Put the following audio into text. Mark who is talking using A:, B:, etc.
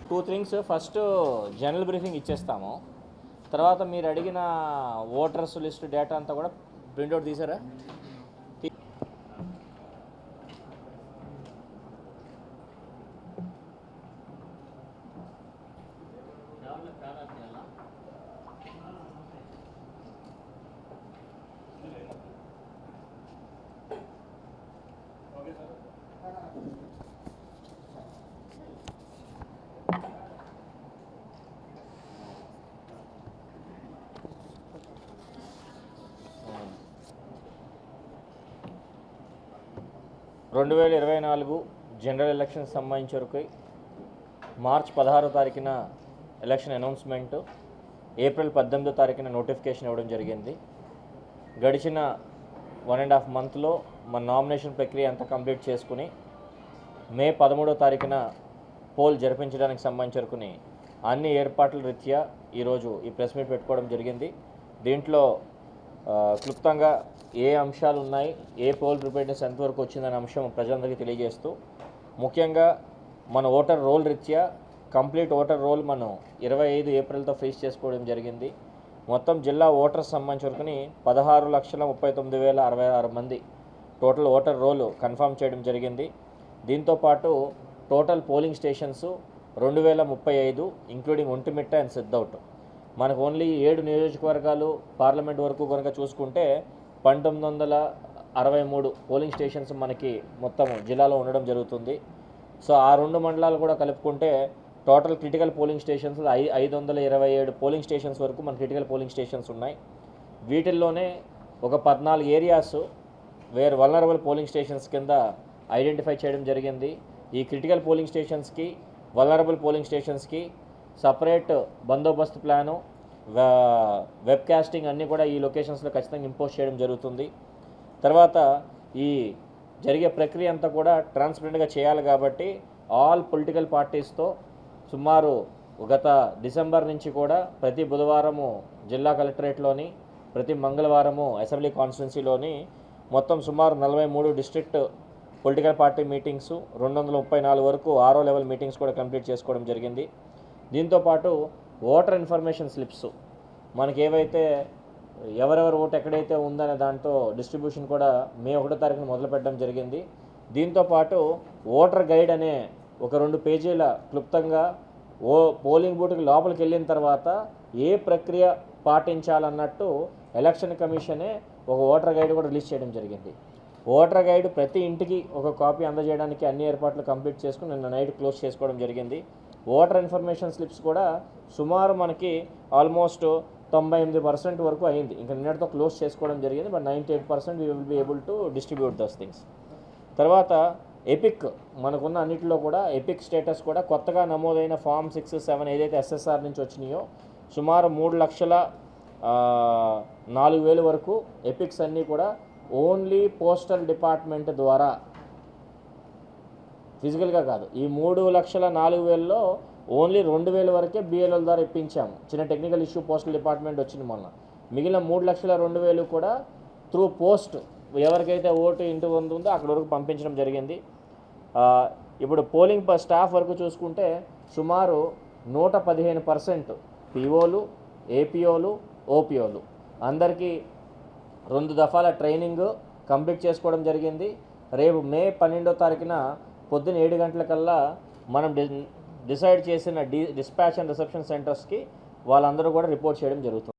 A: Two things. First general briefing ఇచ్చేస్తాము. తర్వాత మీరు అడిగిన ఓటర్స్ లిస్ట్ డేటా అంతా కూడా ప్రింట్అవుట్ తీసారా? రెండు 2024 జనరల్ ఎలక్షన్ సంబంధించి వరకు మార్చ్ 16వ తారీఖున ఎలక్షన్ అనౌన్స్మెంటు, ఏప్రిల్ 18వ తారీఖున నోటిఫికేషన్ ఇవ్వడం జరిగింది. గడిచిన 1.5 మంత్లో మన నామినేషన్ ప్రక్రియ అంతా కంప్లీట్ చేసుకుని మే 13వ తారీఖున పోల్ జరిపించడానికి సంబంధించి వరకు అన్ని ఏర్పాట్ల రీత్యా ఈరోజు ఈ ప్రెస్ మీట్ పెట్టుకోవడం జరిగింది. దీంట్లో క్లుప్తంగా ఏ అంశాలు ఉన్నాయి, ఏ పోల్ ప్రిపేర్నెస్ ఎంతవరకు వచ్చిందనే అంశం ప్రజలందరికీ తెలియజేస్తూ, ముఖ్యంగా మన ఓటర్ రోల్ రీత్యా కంప్లీట్ ఓటర్ రోల్ మనం 25 ఏప్రిల్తో ఫ్రీజ్ చేసుకోవడం జరిగింది. మొత్తం జిల్లా ఓటర్స్ సంబంధించి వరకుని 16,39,066 మంది టోటల్ ఓటర్ రోల్ కన్ఫర్మ్ చేయడం జరిగింది. దీంతోపాటు total polling stations 2035 including Vontimitta and Sidhout. మనకు ఓన్లీ 7 నియోజకవర్గాలు పార్లమెంట్ వరకు కనుక చూసుకుంటే 1963 పోలింగ్ స్టేషన్స్ మనకి మొత్తం జిల్లాలో ఉండడం జరుగుతుంది. సో ఆ 2 మండలాలు కూడా కలుపుకుంటే total critical polling stations 527 polling stations వరకు మన క్రిటికల్ పోలింగ్ స్టేషన్స్ ఉన్నాయి. వీటిల్లోనే ఒక 14 areas where vulnerable polling stations కింద ఐడెంటిఫై చేయడం జరిగింది. ఈ క్రిటికల్ పోలింగ్ స్టేషన్స్కి, వల్నరబుల్ పోలింగ్ స్టేషన్స్కి సపరేట్ బందోబస్తు ప్లాను, వెబ్ కాస్టింగ్ అన్నీ కూడా ఈ లొకేషన్స్లో ఖచ్చితంగా ఇంపోజ్ చేయడం జరుగుతుంది. తర్వాత ఈ జరిగే ప్రక్రియ అంతా కూడా ట్రాన్స్పరెంట్గా చేయాలి కాబట్టి ఆల్ పొలిటికల్ పార్టీస్తో సుమారు గత డిసెంబర్ నుంచి కూడా ప్రతి బుధవారము జిల్లా కలెక్టరేట్లోని, ప్రతి మంగళవారము అసెంబ్లీ కాన్స్టిట్యున్సీలోని మొత్తం సుమారు 43 డిస్ట్రిక్ట్ పొలిటికల్ పార్టీ మీటింగ్స్, 234 వరకు 6వ లెవెల్ మీటింగ్స్ కూడా కంప్లీట్ చేసుకోవడం జరిగింది. దీంతోపాటు ఓటర్ ఇన్ఫర్మేషన్ స్లిప్స్ మనకి ఏవైతే ఎవరెవరు ఓటు ఎక్కడైతే ఉందనే దాంతో డిస్ట్రిబ్యూషన్ కూడా మే 1వ తారీఖున మొదలు పెట్టడం జరిగింది. దీంతోపాటు ఓటర్ గైడ్ అనే ఒక 2 పేజీల క్లుప్తంగా పోలింగ్ బూత్కి లోపలికి వెళ్ళిన తర్వాత ఏ ప్రక్రియ పాటించాలన్నట్టు ఎలక్షన్ కమిషనే ఒక ఓటర్ గైడ్ కూడా రిలీజ్ చేయడం జరిగింది. ఓటర్ గైడ్ ప్రతి ఇంటికి ఒక కాపీ అందజేయడానికి అన్ని ఏర్పాట్లు కంప్లీట్ చేసుకుని నిన్న నైట్ క్లోజ్ చేసుకోవడం జరిగింది. ఓటర్ ఇన్ఫర్మేషన్ స్లిప్స్ కూడా సుమారు మనకి ఆల్మోస్ట్ 98% వరకు అయింది. ఇంకా నిన్నటితో క్లోజ్ చేసుకోవడం జరిగింది. But 98% we will be able to distribute those things. తర్వాత ఎపిక్ మనకున్న అన్నింటిలో కూడా ఎపిక్ స్టేటస్ కూడా కొత్తగా నమోదైన ఫామ్ 6, 7 ఏదైతే ఎస్ఎస్ఆర్ నుంచి వచ్చినాయో సుమారు 3,04,000 వరకు ఎపిక్స్ అన్నీ కూడా ఓన్లీ పోస్టల్ డిపార్ట్మెంట్ ద్వారా, ఫిజికల్గా కాదు. ఈ 3,04,000లో ఓన్లీ 2,000 వరకే బిఎల్ఓల ద్వారా ఇప్పించాము. చిన్న టెక్నికల్ ఇష్యూ పోస్టల్ డిపార్ట్మెంట్ వచ్చింది మొన్న. మిగిలిన 3,02,000 కూడా త్రూ పోస్ట్ ఎవరికైతే ఓటు ఇంటి ఉందో అక్కడ వరకు పంపించడం జరిగింది. ఇప్పుడు పోలింగ్ స్టాఫ్ వరకు చూసుకుంటే సుమారు 115% పిఓలు, ఏపీఓలు, ఓపీఓలు అందరికీ 2 దఫాల ట్రైనింగ్ కంప్లీట్ చేసుకోవడం జరిగింది. రేపు మే 12వ తారీఖున పొద్దున్న 7 గంటలకల్లా మనం డిసైడ్ చేసిన డిస్పాచ్ అండ్ రిసెప్షన్ సెంటర్స్కి వాళ్ళందరూ కూడా రిపోర్ట్ చేయడం జరుగుతుంది.